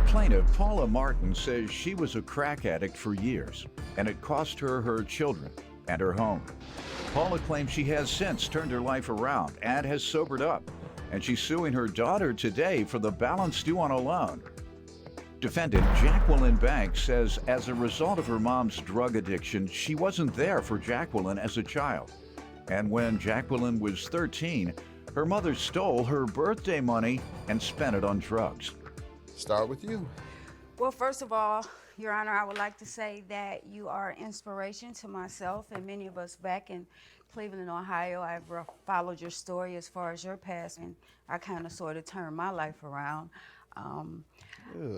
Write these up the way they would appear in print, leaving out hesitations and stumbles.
Plaintiff Paula Martin says she was a crack addict for years, and it cost her her children and her home. Paula claims she has since turned her life around and has sobered up, and she's suing her daughter today for the balance due on a loan. Defendant Jacqueline Banks says as a result of her mom's drug addiction, she wasn't there for Jacqueline as a child. And when Jacqueline was 13, her mother stole her birthday money and spent it on drugs. Start with you. Well, first of all, Your Honor, I would like to say that you are an inspiration to myself and many of us back in Cleveland, Ohio. I've followed your story as far as your past, and I kind of sort of turned my life around.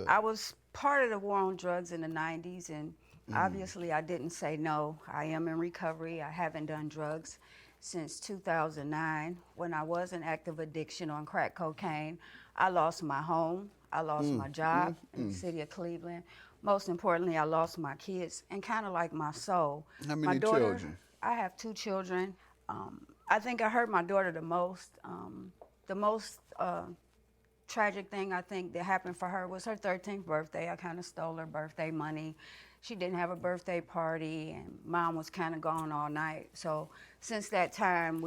I was part of the war on drugs in the 90s, and obviously I didn't say no. I am in recovery. I haven't done drugs since 2009 when I was in active addiction on crack cocaine. I lost my home. I lost my job in the city of Cleveland. Most importantly, I lost my kids and kind of like my soul. How many my daughter, children? I have 2 children. I think I hurt my daughter the most. The most tragic thing I think that happened for her was her 13th birthday. I kind of stole her birthday money. She didn't have a birthday party, and Mom was kind of gone all night. So since that time,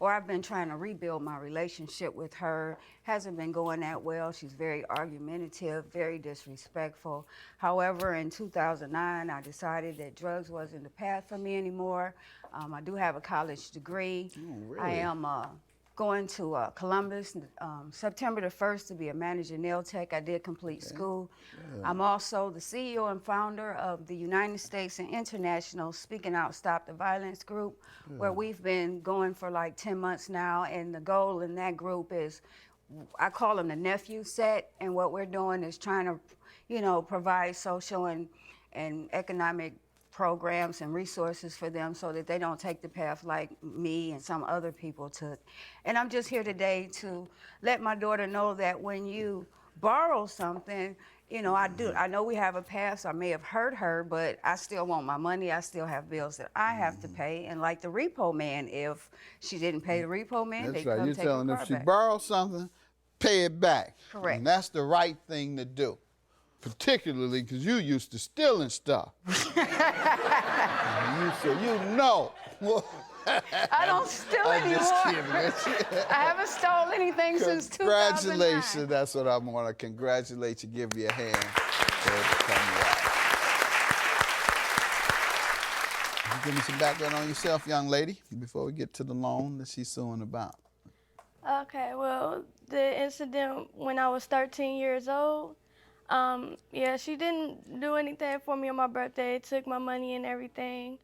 I've been trying to rebuild my relationship with her. Hasn't been going that well. She's very argumentative, very disrespectful. However, in 2009, I decided that drugs wasn't the path for me anymore. I do have a college degree. Oh, really? I am going to Columbus September the 1st to be a manager nail tech. I did complete school. Yeah. I'm also the CEO and founder of the United States and International Speaking Out Stop the Violence group, where we've been going for like 10 months now, and the goal in that group is, I call them the nephew set, and what we're doing is trying to, provide social and economic programs and resources for them so that they don't take the path like me and some other people took. And I'm just here today to let my daughter know that when you borrow something, I know we have a past, I may have hurt her, but I still want my money, I still have bills that I have to pay. And like the repo man, if she didn't pay the repo man, That's they right. come You're take her telling car if she back. borrows something, pay it back. Correct. And that's the right thing to do, particularly because you used to stealing stuff. I don't steal I'm anymore. just kidding. I haven't stolen anything since 2009. Congratulations. That's what I want to congratulate you. Give you a hand for coming out. Give me some background on yourself, young lady, before we get to the loan that she's suing about. Okay, well, the incident when I was 13 years old, she didn't do anything for me on my birthday, took my money and everything.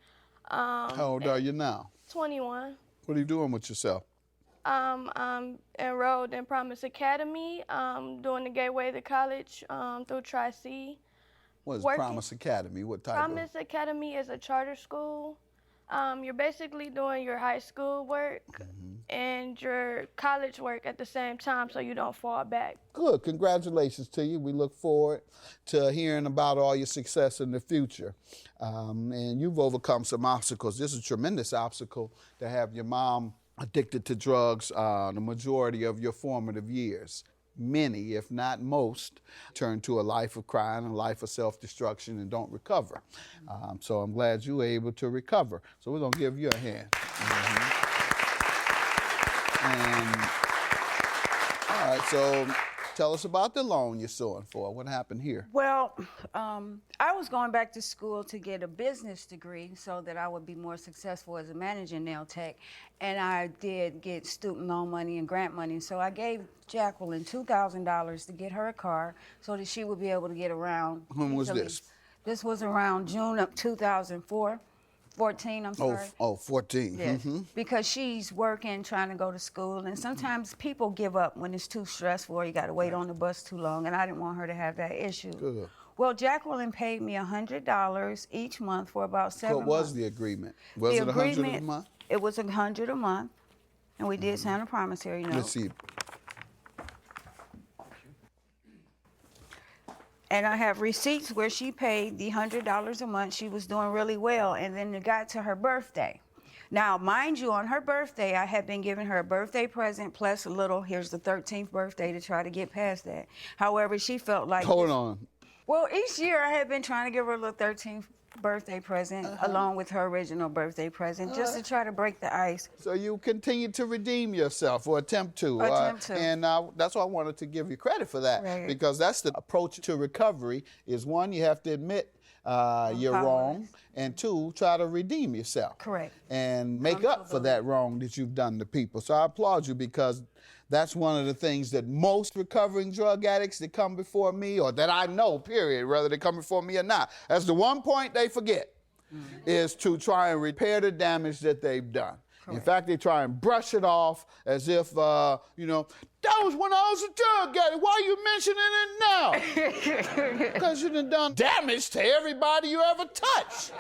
How old are you now? 21. What are you doing with yourself? I'm enrolled in Promise Academy, doing the gateway to college through Tri-C. What is Promise Academy? What type Promise Academy is a charter school. You're basically doing your high school work and your college work at the same time so you don't fall back. Good. Congratulations to you. We look forward to hearing about all your success in the future. And you've overcome some obstacles. This is a tremendous obstacle to have your mom addicted to drugs the majority of your formative years. Many, if not most, turn to a life of crime and a life of self-destruction and don't recover. So I'm glad you were able to recover. So we're going to give you a hand. And, all right, so tell us about the loan you're suing for. What happened here? Well, I was going back to school to get a business degree so that I would be more successful as a manager nail tech. And I did get student loan money and grant money. So I gave Jacqueline $2,000 to get her a car so that she would be able to get around. When was this? This was around June of 2004. 14, I'm sorry. 14. Yes, because she's working, trying to go to school, and sometimes people give up when it's too stressful or you got to wait on the bus too long, and I didn't want her to have that issue. Good. Well, Jacqueline paid me $100 each month for about 7 months. What was the agreement? Was it $100 a month? It was $100 a month, and we did sign a promissory note. Let's see. And I have receipts where she paid the $100 a month. She was doing really well. And then it got to her birthday. Now, mind you, on her birthday, I had been giving her a birthday present plus a little, here's the 13th birthday to try to get past that. However, she felt like... Hold on. Well, each year I had been trying to give her a little 13th birthday present along with her original birthday present just to try to break the ice. So you continue to redeem yourself or attempt to. And that's why I wanted to give you credit for that. Right. Because that's the approach to recovery is one, you have to admit you're wrong, and two, try to redeem yourself. Correct. And make up for that wrong that you've done to people. So I applaud you because that's one of the things that most recovering drug addicts that come before me, or that I know, period, whether they come before me or not, that's the one point they forget, is to try and repair the damage that they've done. Correct. In fact, they try and brush it off as if, that was when I was a drug addict. Why are you mentioning it now? Because you done damage to everybody you ever touched.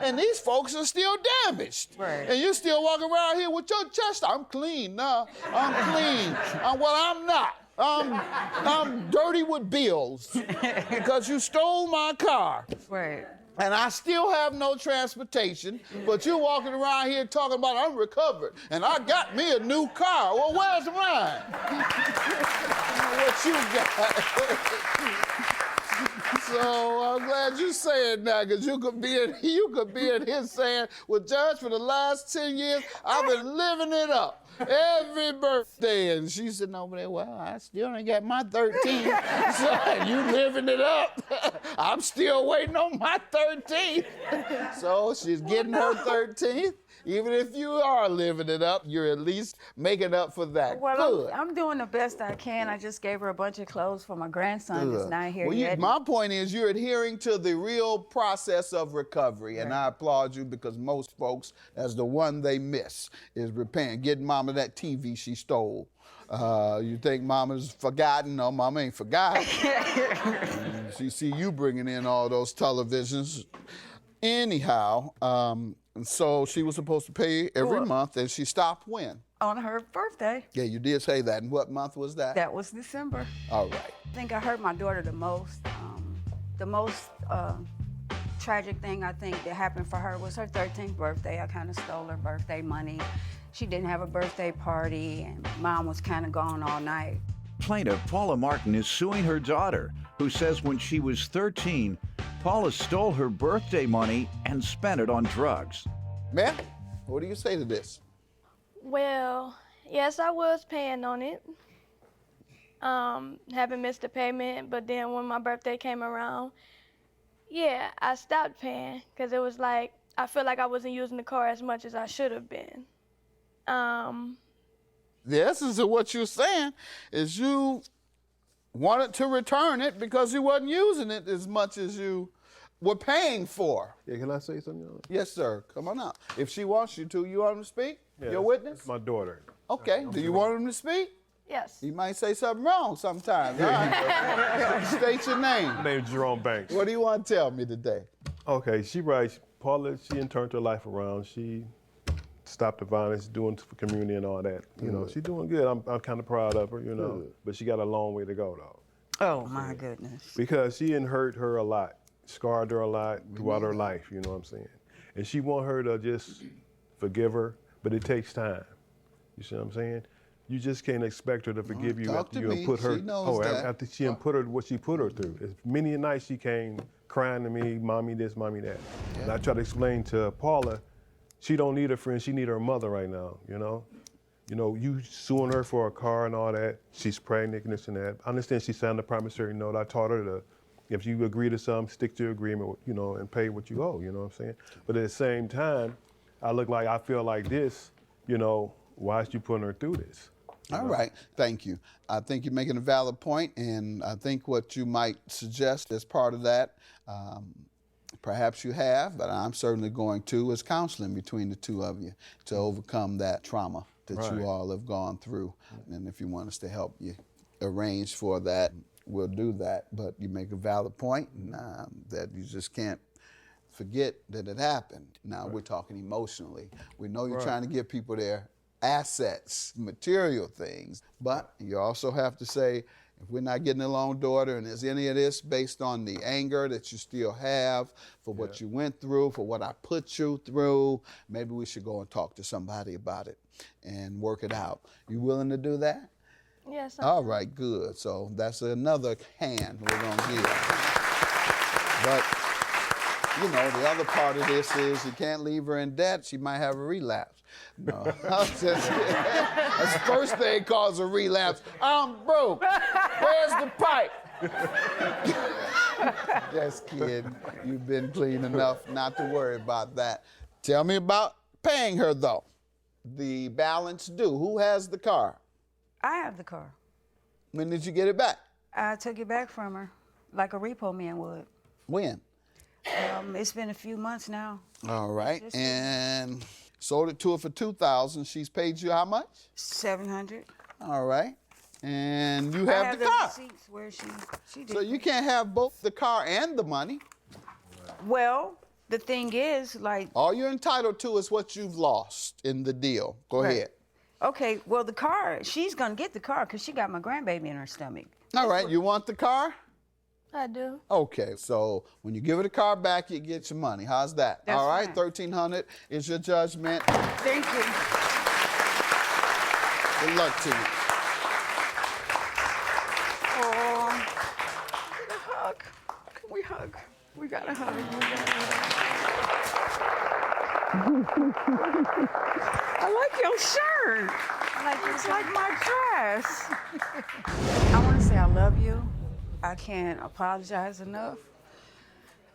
And these folks are still damaged. Right. And you're still walking around here with your chest. I'm clean now. I'm clean. I'm not. I'm dirty with bills because you stole my car. Right. And I still have no transportation, but you're walking around here talking about I'm recovered and I got me a new car. Well, where's mine? What you got? So I'm glad you said that, because you could be in here saying, well, Judge, for the last 10 years, I've been living it up every birthday. And she's sitting over there, well, I still ain't got my 13th. So you living it up. I'm still waiting on my 13th. So she's getting her 13th. Even if you are living it up, you're at least making up for that. Well, I'm doing the best I can. I just gave her a bunch of clothes for my grandson that's not here yet. My point is you're adhering to the real process of recovery, and I applaud you because most folks, that's the one they miss, is repaying, getting mama that TV she stole. You think mama's forgotten? No, mama ain't forgotten. She see you bringing in all those televisions. Anyhow, and so she was supposed to pay every month, and she stopped when? On her birthday. Yeah, you did say that. And what month was that? That was December. All right. I think I hurt my daughter the most. The most tragic thing I think that happened for her was her 13th birthday. I kind of stole her birthday money. She didn't have a birthday party, and Mom was kind of gone all night. Plaintiff Paula Martin is suing her daughter, who says when she was 13, Paula stole her birthday money and spent it on drugs. Ma'am, what do you say to this? Well, yes, I was paying on it. Haven't missed a payment, but then when my birthday came around, yeah, I stopped paying because it was like, I feel like I wasn't using the car as much as I should have been. The essence of what you're saying is you wanted to return it because you wasn't using it as much as you were paying for. Yeah, can I say something? Yes, sir. Come on out. If she wants you to, you want him to speak? Yeah, Your witness? It's my daughter. Okay. Do you want him to speak? Yes. He might say something wrong sometimes. All right. State your name. My name's Jerome Banks. What do you want to tell me today? Okay, she writes, Paula, she turned her life around. She stopped the violence, doing for community and all that. You know, she's doing good. I'm kind of proud of her, you know. But she got a long way to go, though. Oh, my goodness. Because she hurt her a lot, scarred her a lot throughout her life, you know what I'm saying? And she want her to just forgive her, but it takes time. You see what I'm saying? You just can't expect her to forgive you after you put her. After she put her what she put her through. As many a night she came crying to me, mommy this, mommy that. Yeah. And I try to explain to Paula, she don't need a friend, she need her mother right now, you know? You know, you suing her for a car and all that, she's pregnant and this and that. I understand she signed a promissory note. I taught her to, if you agree to something, stick to your agreement, you know, and pay what you owe, you know what I'm saying? But at the same time, I feel like this, you know, why is you putting her through this? All right, thank you. I think you're making a valid point, and I think what you might suggest as part of that, perhaps you have, but I'm certainly going to, is counseling between the two of you to overcome that trauma that you all have gone through. And if you want us to help you arrange for that, we'll do that. But you make a valid point that you just can't forget that it happened. Now we're talking emotionally. We know you're trying to give people their assets, material things, but you also have to say, If we're not getting along, daughter, and is any of this based on the anger that you still have for what you went through, for what I put you through, maybe we should go and talk to somebody about it and work it out. You willing to do that? Yes. All right, good. So that's another hand we're going to give. But, you know, the other part of this is you can't leave her in debt. She might have a relapse. No, that's the first thing causes a relapse. I'm broke. Where's the pipe? Just kidding. You've been clean enough not to worry about that. Tell me about paying her, though. The balance due. Who has the car? I have the car. When did you get it back? I took it back from her, like a repo man would. When? It's been a few months now. All right. Just And sold it to her for $2,000. She's paid you how much? $700. All right. And you I have have the the car. receipts where she did. So you can't have both the car and the money. Well, the thing is, like, All you're entitled to is what you've lost in the deal. Go Right. ahead. okay, well, the car, she's gonna get the car because she got my grandbaby in her stomach. All right. You want the car? I do. Okay. So when you give her the car back, you get your money. How's that? That's All right. fine. $1,300 is your judgment. Thank you. Good luck to you. Oh, get a hug. Can we hug? We gotta hug. I like your shirt. It's like my dress. I want to say I love you. I can't apologize enough.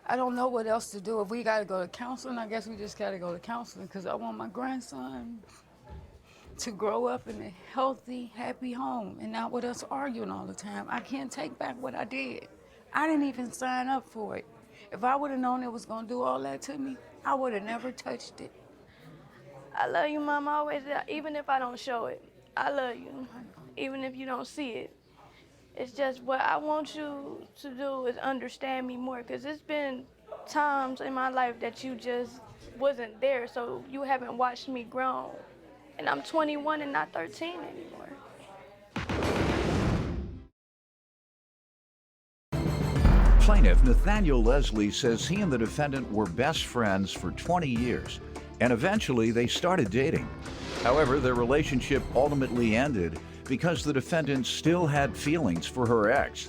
I don't know what else to do. If we got to go to counseling, I guess we just got to go to counseling because I want my grandson to grow up in a healthy, happy home and not with us arguing all the time. I can't take back what I did. I didn't even sign up for it. If I would have known it was going to do all that to me, I would have never touched it. I love you, Mom. Always, even if I don't show it. I love you, even if you don't see it. It's just what I want you to do is understand me more, because it's been times in my life that you just wasn't there, so you haven't watched me grow. And I'm 21 and not 13 anymore. Plaintiff Nathaniel Leslie says he and the defendant were best friends for 20 years, and eventually they started dating. However, their relationship ultimately ended because the defendant still had feelings for her ex.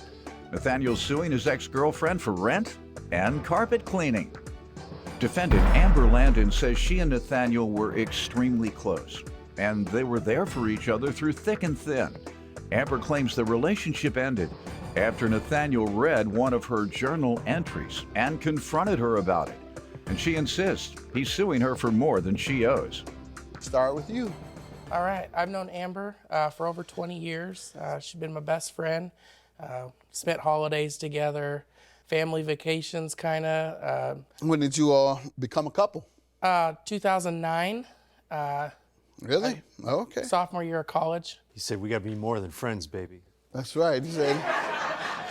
Nathaniel's suing his ex-girlfriend for rent and carpet cleaning. Defendant Amber Landon says she and Nathaniel were extremely close, and they were there for each other through thick and thin. Amber claims the relationship ended after Nathaniel read one of her journal entries and confronted her about it. And she insists he's suing her for more than she owes. Start with you. All right, I've known Amber for over 20 years. She's been my best friend. Spent holidays together, family vacations, kind of. When did you all become a couple? 2009, Really? Okay. sophomore year of college. He said, we got to be more than friends, baby. That's right. He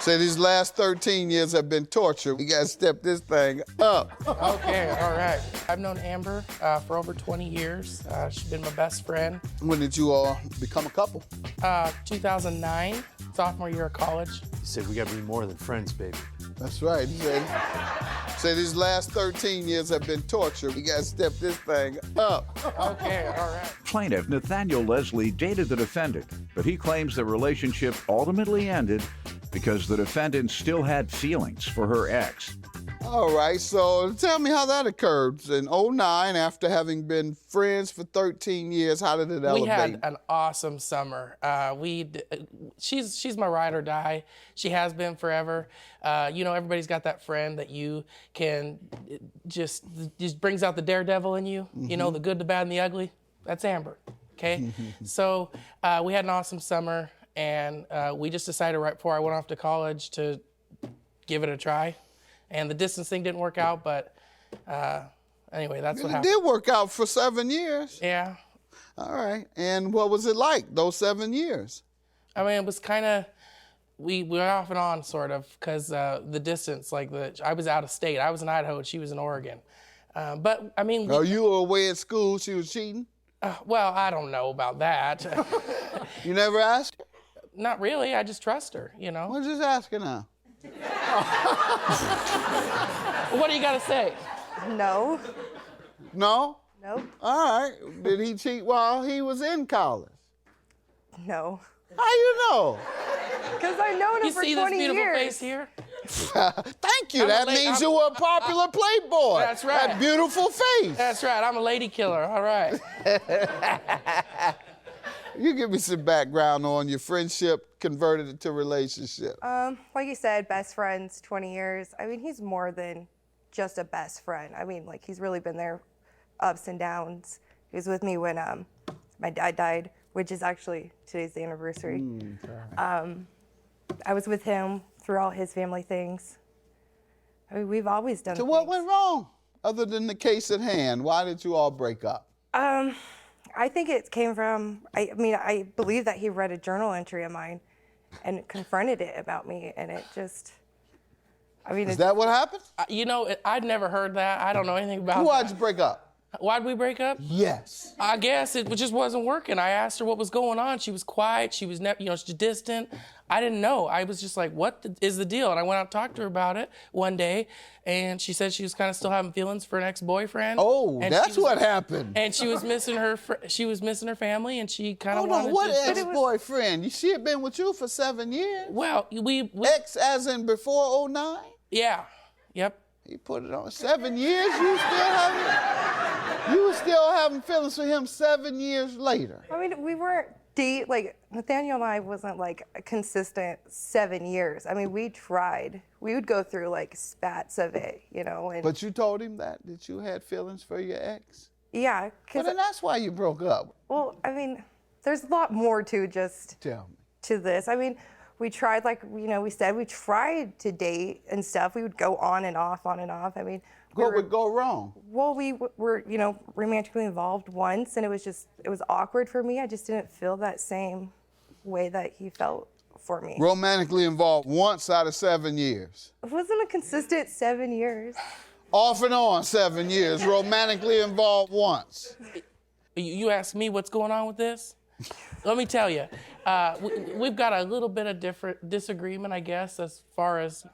said these last 13 years have been torture. We got to step this thing up. Okay, all right. I've known Amber for over 20 years. She's been my best friend. When did you all become a couple? 2009, sophomore year of college. He said, we got to be more than friends, baby. That's right. He said these last 13 years have been torture. We got to step this thing up. Okay, all right. Plaintiff Nathaniel Leslie dated the defendant, but he claims the relationship ultimately ended because the defendant still had feelings for her ex. All right, so tell me how that occurred. In 2009, after having been friends for 13 years, how did it elevate? We had an awesome summer. She's my ride or die. She has been forever. Everybody's got that friend that you can just brings out the daredevil in you. Mm-hmm. You know, the good, the bad, and the ugly. That's Amber. Okay. So we had an awesome summer, and we just decided right before I went off to college to give it a try. And the distance thing didn't work out, but anyway, that's what It happened. did work out for 7 years. Yeah. All right, and what was it like those 7 years? I mean, it was kind of, we were off and on sort of, because the distance, I was out of state. I was in Idaho and she was in Oregon. But I mean, Oh, you were away at school, she was cheating? well, I don't know about that. You never asked? Not really. I just trust her, you know. Well, just asking her. What do you got to say? No. No? Nope. All right. Did he cheat while he was in college? No. How you know? Because I've known him You for see 20 this beautiful years. face here? Thank you. I'm a That la- means I'm- you were a popular playboy. That's right. That beautiful face. That's right. I'm a lady killer. All right. You give me some background on your friendship converted into relationship. Like you said, best friends, 20 years. I mean, he's more than just a best friend. I mean, like, he's really been there, ups and downs. He was with me when my dad died, which is actually today's the anniversary. I was with him through all his family things. I mean, we've always done So what things. went wrong? Other than the case at hand, why did you all break up? I think it came from, I believe that he read a journal entry of mine and confronted it about me, and it just, Is that what happened? You know, I'd never heard that. I don't know anything about Why'd that. you break up? Why'd we break up? Yes. I guess it just wasn't working. I asked her what was going on. She was quiet. She was, she's distant. I didn't know. I was just like, what is the deal? And I went out and talked to her about it one day, and she said she was kind of still having feelings for an ex-boyfriend. Oh, and that's what happened. And she was missing her. She was missing her family, and she kind of Hold wanted on, what to. ex-boyfriend? She had been with you for 7 years. Well, we Ex as in before 09? yeah, yep. He put it on 7 years. You were still having feelings for him 7 years later. I mean, we weren't like, Nathaniel and I wasn't like a consistent 7 years. I mean, we tried. We would go through like spats of it, and But you told him that you had feelings for your ex? yeah, Well, because, then that's why you broke up. well, I mean, there's a lot more to just Tell me. to this. I mean, we tried, like, we said we tried to date and stuff. We would go on and off, on and off. I mean, What would go wrong? well, we were, romantically involved once, and it was awkward for me. I just didn't feel that same way that he felt for me. Romantically involved once out of 7 years. It wasn't a consistent 7 years. Off and on 7 years, romantically involved once. You asked me what's going on with this? Let me tell you, we've got a little bit of different disagreement, I guess, as far as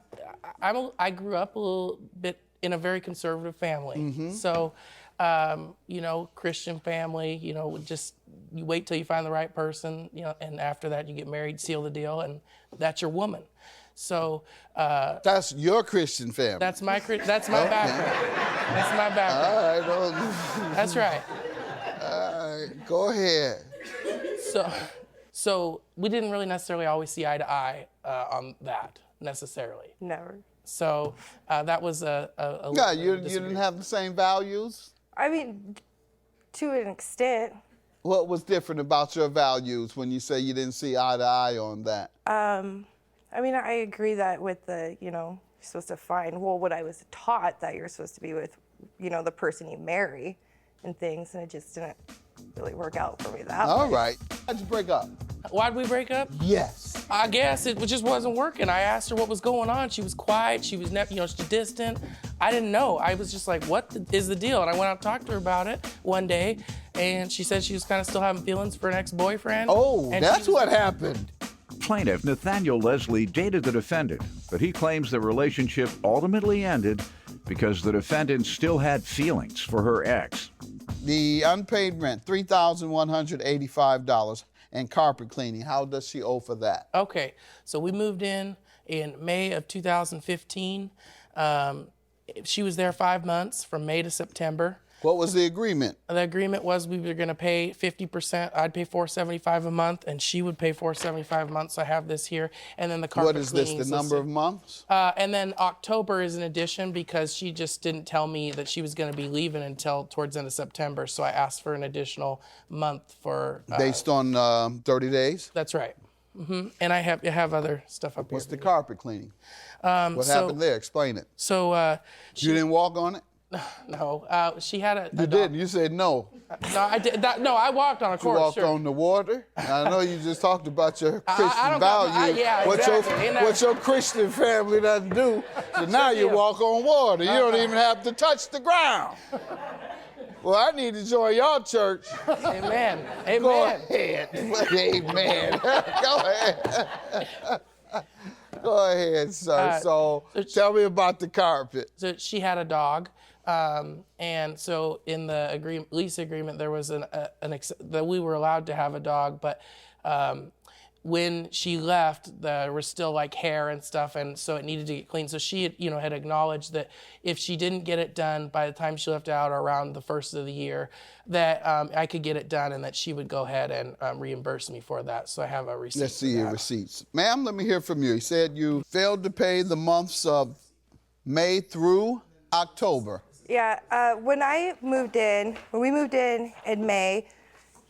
I grew up a little bit in a very conservative family. So, Christian family, just you wait till you find the right person, and after that you get married, seal the deal, and that's your woman. So That's your Christian family. that's my background. That's my background. All right, don't- That's right. all right, go ahead. So we didn't really necessarily always see eye to eye on that necessarily. Never. So that was a Yeah, little bit you of didn't have the same values? I mean, to an extent. What was different about your values when you say you didn't see eye to eye on that? I mean, I agree that with the, you're supposed to find, well, what I was taught that you're supposed to be with, the person you marry and things, and it just didn't really work out for me that way. All right. How'd you break up? Why'd we break up? Yes. I guess it just wasn't working. I asked her what was going on. She was quiet. She was, she's distant. I didn't know. I was just like, what is the deal? And I went out and talked to her about it one day, and she said she was kind of still having feelings for an ex-boyfriend. Oh, and that's what happened. Plaintiff Nathaniel Leslie dated the defendant, but he claims the relationship ultimately ended because the defendant still had feelings for her ex. The unpaid rent, $3,185, and carpet cleaning. How does she owe for that? Okay, so we moved in May of 2015. She was there 5 months, from May to September. What was the agreement? The agreement was we were going to pay 50%. I'd pay $475 a month, and she would pay $475 a month. So I have this here, and then the carpet What is this, the cleaning's number of listed. months? And then October is an addition because she just didn't tell me that she was going to be leaving until towards the end of September. So I asked for an additional month for. Based on 30 days? That's right. And I have other stuff up What's here. the carpet cleaning? What happened there? Explain it. So You didn't walk on it? no, she had a. You didn't. You said no. No, I did. No, I walked on a You course. walked Sure. on the water. I know you just talked about your I Christian don't got my- values. yeah, what exactly. what your Christian family doesn't do. So now you deal. walk on water. You don't even have to touch the ground. Well, I need to join y'all church. Amen. Go Amen. ahead. Amen. Go ahead. Go ahead, sir. So tell me about the carpet. So she had a dog, and so in the lease agreement there was that we were allowed to have a dog, but when she left, there was still like hair and stuff, and so it needed to get cleaned. So she had acknowledged that if she didn't get it done by the time she left out, or around the first of the year, that I could get it done, and that she would go ahead and reimburse me for that. So I have a receipt. Let's see your receipts. Ma'am, let me hear from you. You said you failed to pay the months of May through October. Yeah, when we moved in May,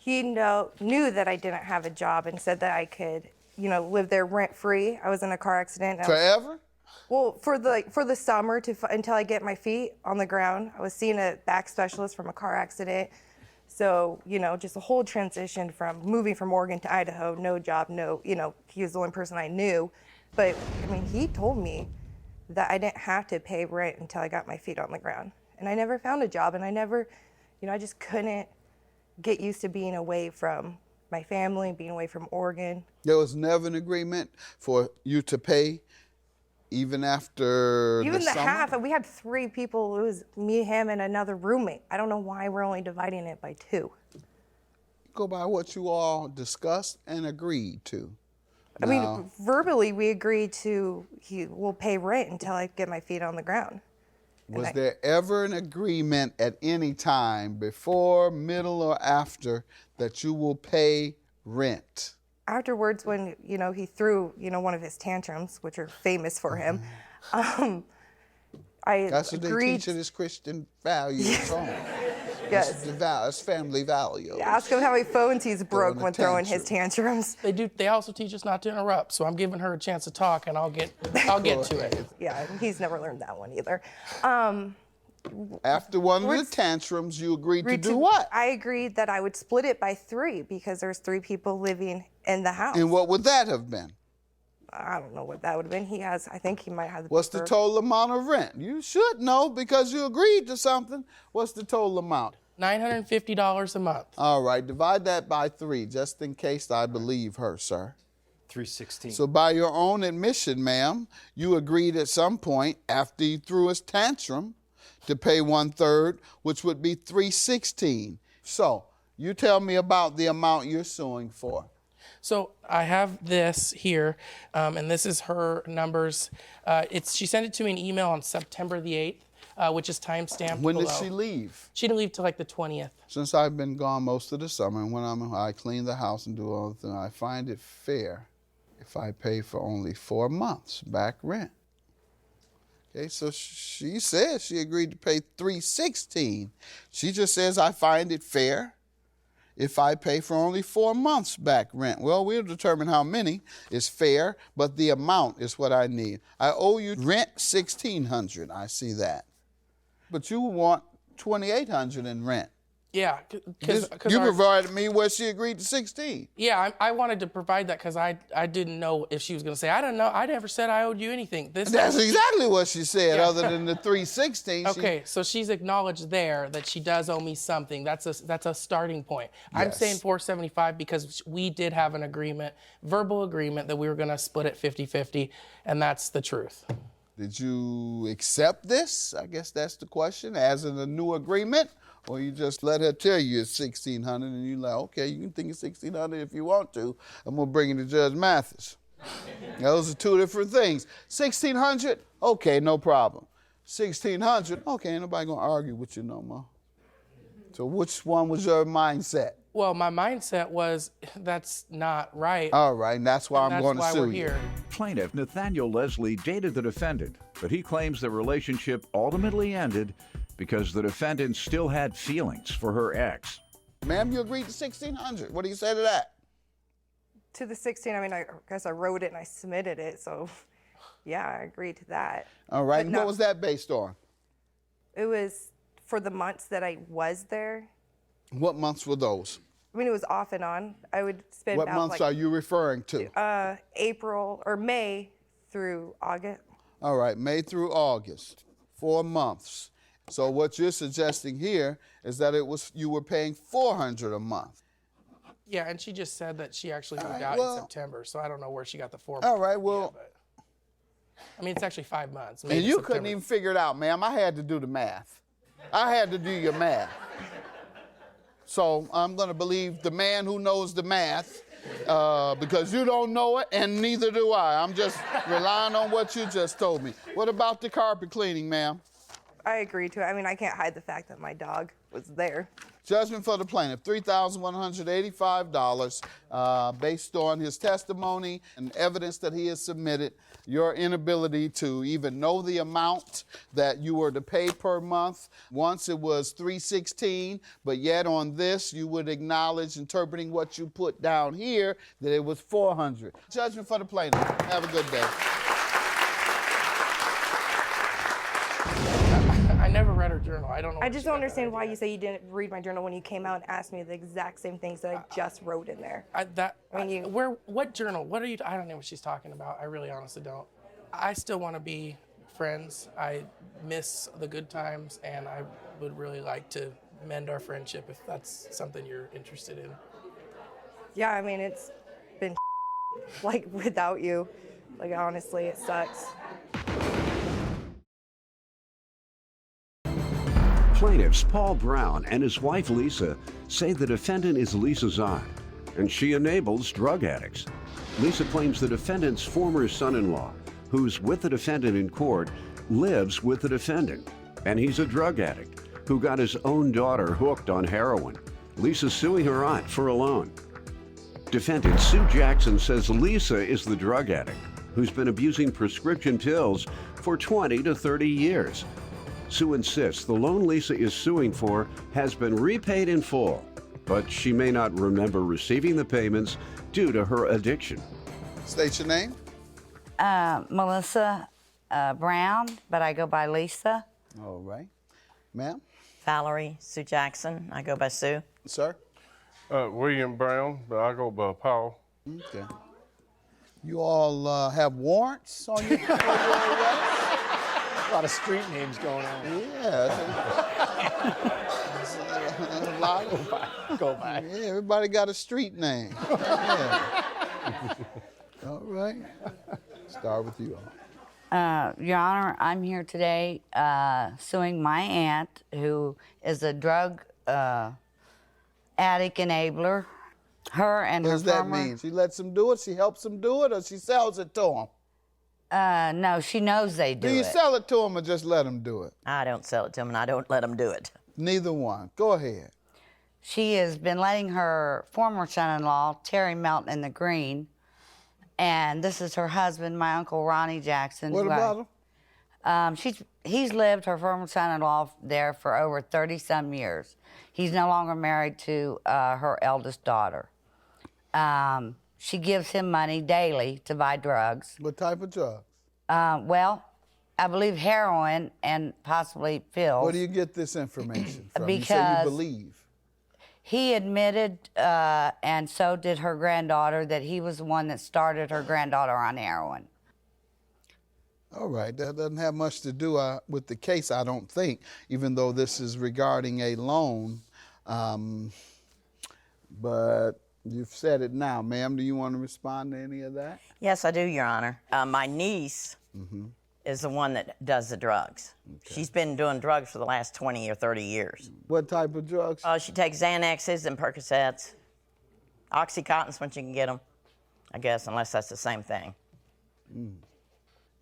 he knew that I didn't have a job and said that I could, live there rent-free. I was in a car accident. Forever? Well, for the summer until I get my feet on the ground. I was seeing a back specialist from a car accident. So, just a whole transition from moving from Oregon to Idaho, no job, he was the only person I knew. But, he told me that I didn't have to pay rent until I got my feet on the ground. And I never found a job, and I never, I just couldn't get used to being away from my family, being away from Oregon. There was never an agreement for you to pay even after Even the summer? half, and we had 3 people. It was me, him, and another roommate. I don't know why we're only dividing it by 2. Go by what you all discussed and agreed to. Verbally, we agreed he will pay rent until I get my feet on the ground. Was there ever an agreement at any time, before, middle, or after, that you will pay rent? Afterwards, when, he threw, one of his tantrums, which are famous for him, I That's what agreed. they teach in his Christian values. Yes. That's family value. Ask him how many phones he's broke Throwing a when throwing his tantrums. They do. They also teach us not to interrupt. So I'm giving her a chance to talk, and I'll get to it. Yeah, he's never learned that one either. After one of the tantrums, you agreed to do what? I agreed that I would split it by 3 because there's 3 people living in the house. And what would that have been? I don't know what that would have been. I think he might have the What's the total amount of rent? You should know because you agreed to something. What's the total amount? $950 a month. All right, divide that by 3, just in case I believe her, sir. 316. So by your own admission, ma'am, you agreed at some point after he threw his tantrum to pay 1/3, which would be $316. So you tell me about the amount you're suing for. So I have this here, and this is her numbers. She sent it to me in email on September the 8th, which is timestamped When below. did she leave? She didn't leave till like the 20th. Since I've been gone most of the summer, and when I clean the house and do all the things, I find it fair if I pay for only 4 months back rent. Okay, so she says she agreed to pay $316. She just says I find it fair if I pay for only 4 months back rent. Well, we'll determine how many is fair, but the amount is what I need. I owe you rent $1,600. I see that. But you want $2,800 in rent. Yeah, because You provided me where she agreed to 16. Yeah, I wanted to provide that because I didn't know if she was going to say, I don't know, I never said I owed you anything. That's exactly what she said, Yeah. other than the 316. Okay, so she's acknowledged there that she does owe me something. That's a starting point. I'm Yes. saying $475 because we did have an agreement, verbal agreement, that we were going to split it 50-50, and that's the truth. Did you accept this? I guess that's the question, as in a new agreement? Or you just let her tell you it's $1,600 and you're like, okay, you can think it's $1,600 if you want to. I'm gonna bring it to Judge Mathis. Those are 2 different things. $1,600, okay, no problem. $1,600, okay, ain't nobody gonna argue with you no more. So which one was your mindset? Well, my mindset was that's not right. All right, and that's why I'm going to That's why sue we're you. here. Plaintiff Nathaniel Leslie dated the defendant, but he claims the relationship ultimately ended because the defendant still had feelings for her ex. Ma'am, you agreed to $1,600. What do you say to that? To the 16, I guess I wrote it and I submitted it, so yeah, I agreed to that. All right, But and no. what was that based on? It was for the months that I was there. What months were those? It was off and on. I would spend What about months are you referring to? April or May through August. All right, May through August, 4 months. So what you're suggesting here is that you were paying $400 a month. Yeah, and she just said that she actually moved right, out well- in September, so I don't know where she got the 4 All right, well, but, I mean, it's actually 5 months. and maybe you September. couldn't even figure it out, ma'am. I had to do the math. I had to do your math. So I'm going to believe the man who knows the math because you don't know it, and neither do I. I'm just relying on what you just told me. What about the carpet cleaning, ma'am? I agree to it. I mean, I can't hide the fact that my dog was there. Judgment for the plaintiff, $3,185, based on his testimony and evidence that he has submitted, your inability to even know the amount that you were to pay per month. Once it was $316, but yet on this you would acknowledge, interpreting what you put down here, that it was $400. Judgment for the plaintiff. Have a good day. I never read her journal. I don't know. I where just she don't got that understand why idea. you say you didn't read my journal when you came out and asked me the exact same things that I just wrote in there. What journal? What are you? I don't know what she's talking about. I really honestly don't. I still want to be friends. I miss the good times, and I would really like to mend our friendship if that's something you're interested in. Yeah, I mean, it's been like without you. Like, honestly, it sucks. Plaintiffs Paul Brown and his wife Lisa say the defendant is Lisa's aunt, and she enables drug addicts. Lisa claims the defendant's former son-in-law, who's with the defendant in court, lives with the defendant, and he's a drug addict who got his own daughter hooked on heroin. Lisa's suing her aunt for a loan. Defendant Sue Jackson says Lisa is the drug addict who's been abusing prescription pills for 20 to 30 years. Sue insists the loan Lisa is suing for has been repaid in full, but she may not remember receiving the payments due to her addiction. State your name. Melissa Brown, but I go by Lisa. All right. Ma'am? Valerie Sue Jackson. I go by Sue. Sir? William Brown, but I go by Paul. Okay. You all have warrants on your arrest? A lot of street names going on. Yeah. A lot of, Go by. yeah, everybody got a street name. Yeah. All right. Start with you all. Your Honor, I'm here today suing my aunt, who is a drug addict enabler. Her and What her does that former... mean? She lets them do it, she helps them do it, or she sells it to them? No, she knows they do Do you it. sell it to them or just let them do it? I don't sell it to them, and I don't let them do it. Neither one. Go ahead. She has been letting her former son-in-law, Terry Melton in the Green, and this is her husband, my Uncle Ronnie Jackson. What about them? He's lived, her former son-in-law, there for over 30-some years. He's no longer married to her eldest daughter. She gives him money daily to buy drugs. What type of drugs? Well, I believe heroin and possibly pills. Where do you get this information from? You say you Because- believe. He admitted, and so did her granddaughter, that he was the one that started her granddaughter on heroin. All right, that doesn't have much to do with the case, I don't think, even though this is regarding a loan. But you've said it now. Ma'am, do you want to respond to any of that? Yes, I do, Your Honor. My niece is the one that does the drugs. Okay. She's been doing drugs for the last 20 or 30 years. What type of drugs? She takes Xanaxes and Percocets. Oxycontins when she can get them, I guess, unless that's the same thing.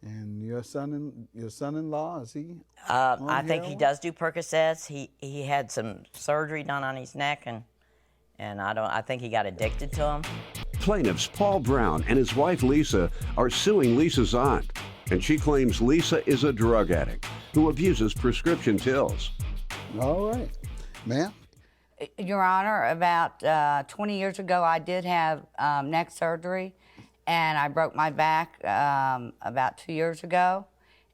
And your son-in-law, is he? I think he does do Percocets. He had some surgery done on his neck, and I think he got addicted to them. Plaintiffs Paul Brown and his wife Lisa are suing Lisa's aunt, and she claims Lisa is a drug addict who abuses prescription pills. All right. Ma'am? Your Honor, about 20 years ago, I did have neck surgery, and I broke my back about 2 years ago,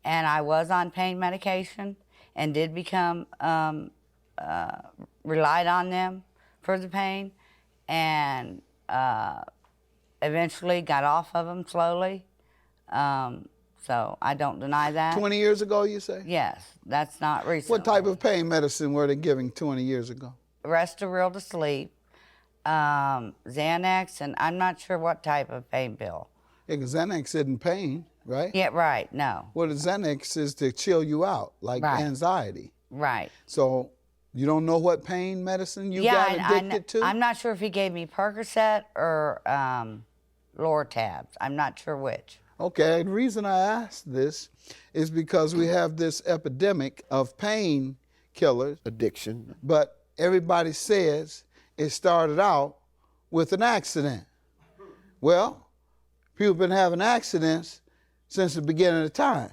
and I was on pain medication and did become relied on them for the pain, and eventually got off of them slowly. so I don't deny that. 20 years ago, you say? Yes, that's not recent. What type of pain medicine were they giving 20 years ago? Restoril to sleep, Xanax, and I'm not sure what type of pain pill. Yeah, because Xanax isn't pain, right? Yeah, right, no. Well, the Xanax is to chill you out, like Right. anxiety. Right. So you don't know what pain medicine you Yeah, got addicted to? I'm not sure if he gave me Percocet or Lortabs. I'm not sure which. Okay, the reason I asked this is because we have this epidemic of pain killers, Addiction. but everybody says it started out with an accident. Well, people have been having accidents since the beginning of time.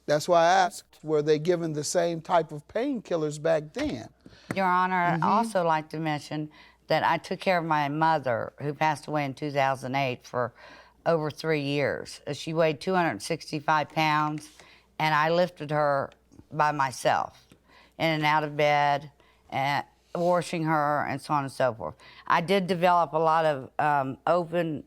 That's why I asked, were they given the same type of painkillers back then? Your Honor, I'd also like to mention that I took care of my mother, who passed away in 2008, for over 3 years. She weighed 265 pounds, and I lifted her by myself, in and out of bed, and washing her, and so on and so forth. I did develop a lot of open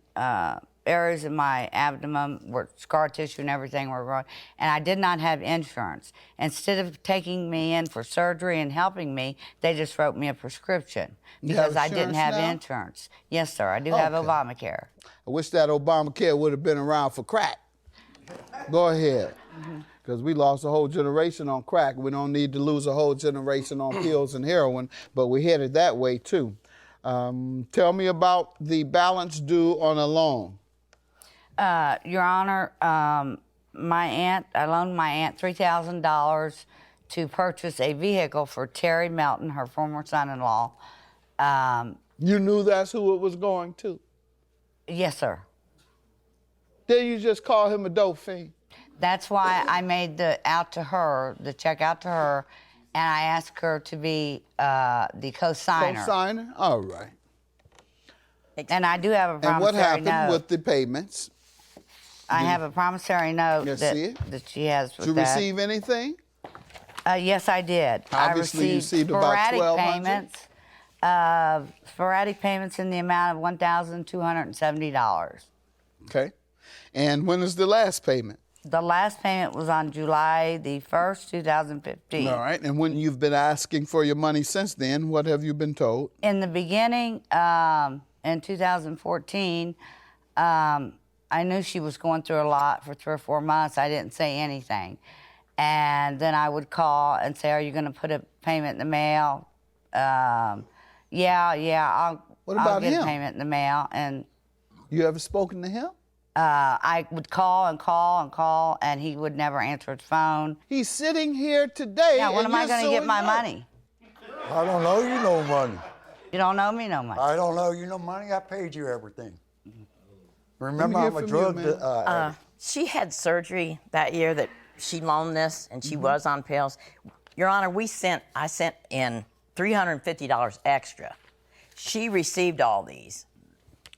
areas in my abdomen where scar tissue and everything were growing, and I did not have insurance. Instead of taking me in for surgery and helping me, they just wrote me a prescription because I didn't have insurance. Yes, sir, I do have Obamacare. I wish that Obamacare would have been around for crack. Go ahead. Because we lost a whole generation on crack. We don't need to lose a whole generation on pills and heroin, but we're headed that way too. Tell me about the balance due on a loan. Your Honor, my aunt, I loaned my aunt $3,000 to purchase a vehicle for Terry Melton, her former son-in-law. You knew that's who it was going to? Yes, sir. Then you just call him a dope fiend? That's why I made the check out to her, and I asked her to be the co-signer. Co-signer? All right. And I do have a promissory note. And what happened with the payments? I have a promissory note that she has with Did you that. receive anything? Yes, I did. Obviously, you received about $1,200. Sporadic payments in the amount of $1,270. Okay. And when is the last payment? The last payment was on July the 1st, 2015. All right. And when you've been asking for your money since then, what have you been told? In the beginning, in 2014, I knew she was going through a lot for 3 or 4 months. I didn't say anything. And then I would call and say, are you going to put a payment in the mail? I'll get a payment in the mail. And you ever spoken to him? I would call and call and call, and he would never answer his phone. He's sitting here today. Yeah, when am I going to get my money? I don't owe you no money. You don't owe me no money. I don't owe you no money. I paid you everything. Remember, I'm a drug addict. She had surgery that year that she loaned this, and she was on pills. Your Honor, I sent in $350 extra. She received all these.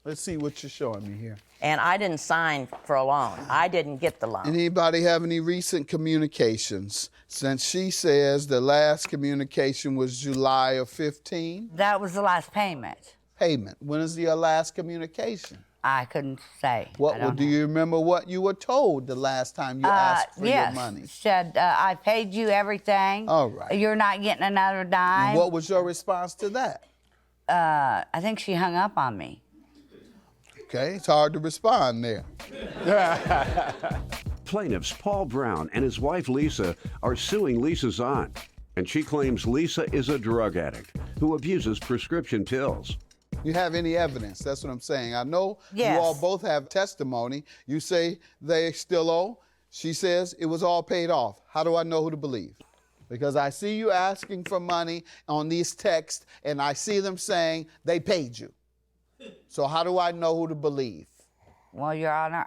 Let's see what you're showing me here. And I didn't sign for a loan. I didn't get the loan. Anybody have any recent communications? Since she says the last communication was July of 15? That was the last payment. Payment. When is your last communication? I couldn't say. Do you remember what you were told the last time you asked for your money? Yes, said, I paid you everything. All right. You're not getting another dime. And what was your response to that? I think she hung up on me. Okay, it's hard to respond there. Plaintiffs Paul Brown and his wife Lisa are suing Lisa's aunt, and she claims Lisa is a drug addict who abuses prescription pills. You have any evidence? That's what I'm saying. I know Yes. you all both have testimony. You say they still owe. She says it was all paid off. How do I know who to believe? Because I see you asking for money on these texts, and I see them saying they paid you. So how do I know who to believe? Well, Your Honor,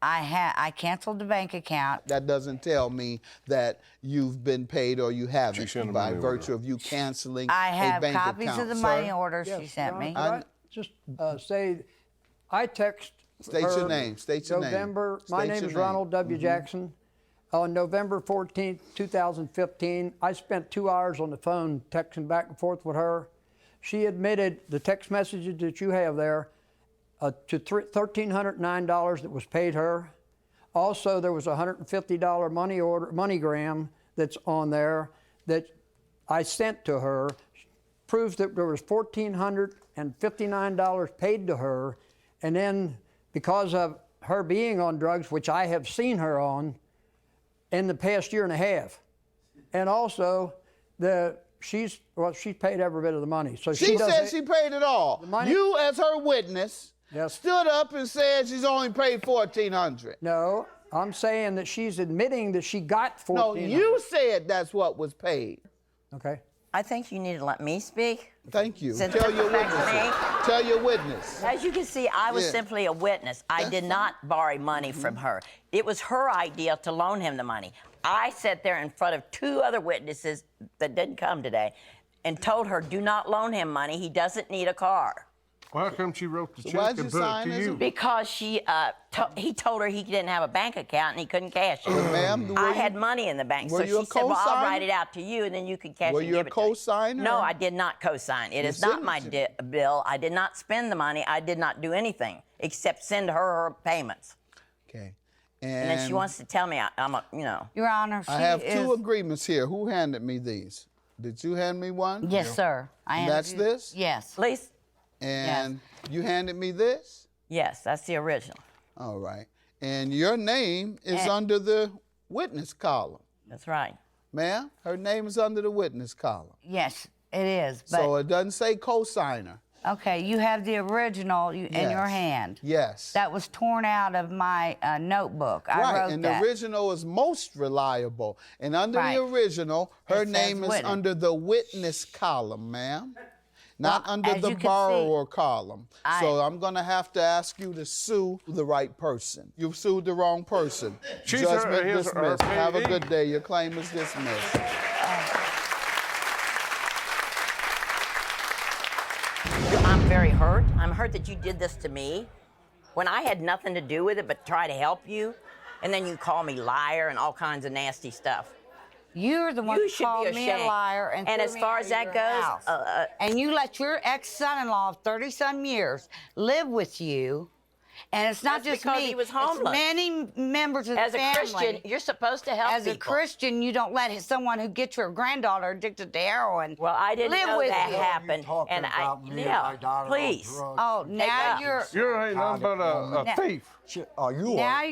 I canceled the bank account. That doesn't tell me that you've been paid or you haven't by virtue of you canceling I a have bank copies account. of the Sir? money orders she sent me. Just say, I text State her your name. State your November, name. my State name your is name. Ronald W. Jackson. On November 14th, 2015, I spent 2 hours on the phone texting back and forth with her. She admitted the text messages that you have there to $1,309 that was paid her. Also, there was a $150 MoneyGram that's on there that I sent to her. Proves that there was $1,459 paid to her, and then because of her being on drugs, which I have seen her on in the past year and a half, and also she's paid every bit of the money. So She said she paid it all. The money- You, as her witness, Yes. stood up and said she's only paid $1,400. No, I'm saying that she's admitting that she got $1,400. No, you said that's what was paid. Okay. I think you need to let me speak. Thank you. Since Tell it your affects witness. me. Tell your witness. As you can see, I was Yeah. simply a witness. I did not borrow money from her. It was her idea to loan him the money. I sat there in front of 2 other witnesses that didn't come today and told her, do not loan him money. He doesn't need a car. Well, how come she wrote the So check why'd and you put it sign to as you? a- Because he told her he didn't have a bank account and he couldn't cash it. Ma'am, I had money in the bank, were so you she a said, well, I'll co-signer? write it out to you and then you can cash Were it and you a give it to me. co-signer? No, I did not co-sign. It is not my bill. I did not spend the money. I did not do anything except send her payments. Okay. And then she wants to tell me I'm a, Your Honor, I have 2 agreements here. Who handed me these? Did you hand me one? Yes, sir. And that's this? Yes. Please? And you handed me this? Yes, that's the original. All right. And your name is under the witness column. That's right. Ma'am, her name is under the witness column. Yes, it is. But So it doesn't say co-signer. okay, you have the original in your hand. Yes. That was torn out of my notebook. I Right, wrote and that. the original is most reliable. And under Right. the original, her It says name is witness. under the witness column, ma'am. Not Well, under as the you can see, borrower column. So I'm going to have to ask you to sue the right person. You've sued the wrong person. She's Judgment here's her dismissed. Have a payee. good day. Your claim is dismissed. I'm very hurt. I'm hurt that you did this to me when I had nothing to do with it but try to help you. And then you call me liar and all kinds of nasty stuff. You're the one You who should be called me a ashamed. liar and And threw as me far out as of that your goes, house. And you let your ex-son-in-law of 30-some years live with you. And it's not That's just because me. he was homeless. It's many members of as the a family. Christian, you're supposed to help As a people. Christian, you don't let someone who gets your granddaughter addicted to heroin Well, I didn't live know with that you. happened. talking And about me and yeah, my daughter on please. drugs. Oh, now up. you're You ain't nothing but a thief. Shit, oh, you now are.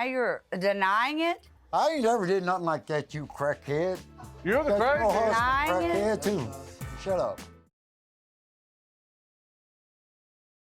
you're denying it. I ain't ever did nothing like that, you crackhead. You're the Your crazy. husband Denying it? crackhead too. Shut up.